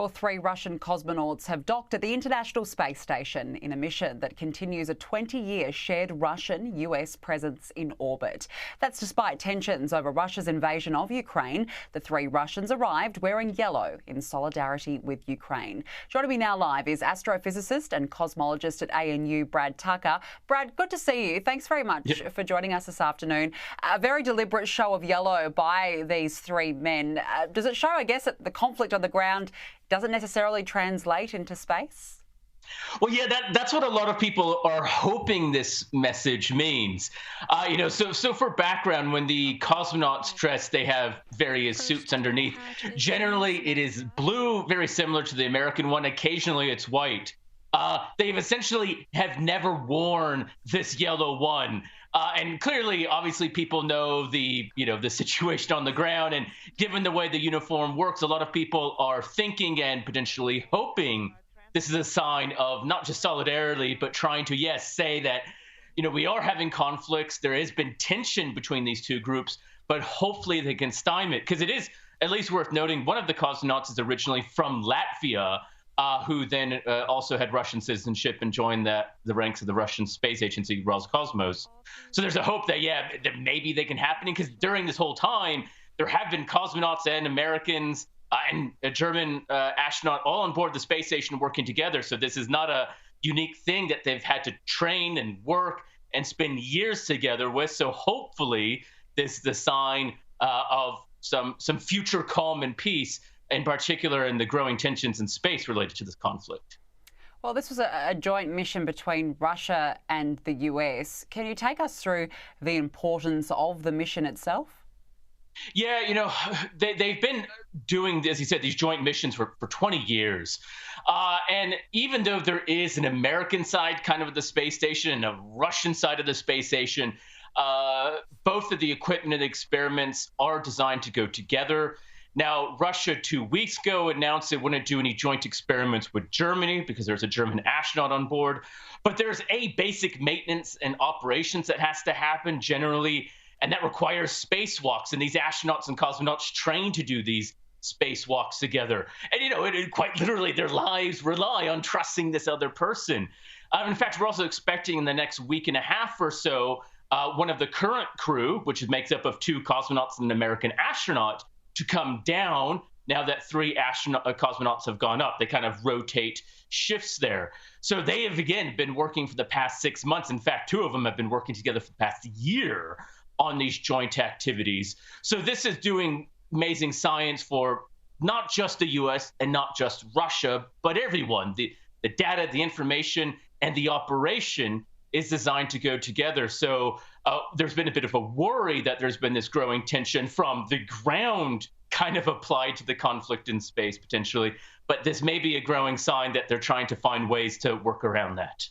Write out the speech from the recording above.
Well, 3 Russian cosmonauts have docked at the International Space Station in a mission that continues a 20-year shared Russian-US presence in orbit. That's despite tensions over Russia's invasion of Ukraine. The 3 Russians arrived wearing yellow in solidarity with Ukraine. Joining me now live is astrophysicist and cosmologist at ANU, Brad Tucker. Brad, good to see you. Thanks very much for joining us this afternoon. A very deliberate show of yellow by these 3 men. Does it show, I guess, that the conflict on the ground doesn't necessarily translate into space? Well, yeah, that's what a lot of people are hoping this message means. So for background, when the cosmonauts dress, they have various suits underneath. Generally, it is blue, very similar to the American one. Occasionally, it's white. They've essentially have never worn this yellow one. And clearly, obviously, people know the situation on the ground. And given the way the uniform works, a lot of people are thinking and potentially hoping this is a sign of not just solidarity, but trying to, yes, say that, we are having conflicts. There has been tension between these 2 groups, but hopefully they can stymie it. Because it is at least worth noting, one of the cosmonauts is originally from Latvia, who then also had Russian citizenship and joined the ranks of the Russian space agency, Roscosmos. So there's a hope that, that maybe they can happen, because during this whole time, there have been cosmonauts and Americans and a German astronaut all on board the space station working together. So this is not a unique thing that they've had to train and work and spend years together with. So hopefully this is the sign of some future calm and peace, in particular in the growing tensions in space related to this conflict. Well, this was a joint mission between Russia and the US. Can you take us through the importance of the mission itself? Yeah, they've been doing, as you said, these joint missions for 20 years. And even though there is an American side kind of at the space station and a Russian side of the space station, both of the equipment and experiments are designed to go together. Now, Russia 2 weeks ago announced it wouldn't do any joint experiments with Germany because there's a German astronaut on board. But there's a basic maintenance and operations that has to happen generally, and that requires spacewalks. And these astronauts and cosmonauts train to do these spacewalks together. And, quite literally, their lives rely on trusting this other person. In fact, we're also expecting in the next week and a half or so, one of the current crew, which makes up of 2 cosmonauts and an American astronaut, to come down now that 3 cosmonauts have gone up. They kind of rotate shifts there. So they have, again, been working for the past 6 months. In fact, 2 of them have been working together for the past year on these joint activities. So this is doing amazing science for not just the US and not just Russia, but everyone. The data, the information, and the operation is designed to go together. So there's been a bit of a worry that there's been this growing tension from the ground kind of applied to the conflict in space potentially. But this may be a growing sign that they're trying to find ways to work around that.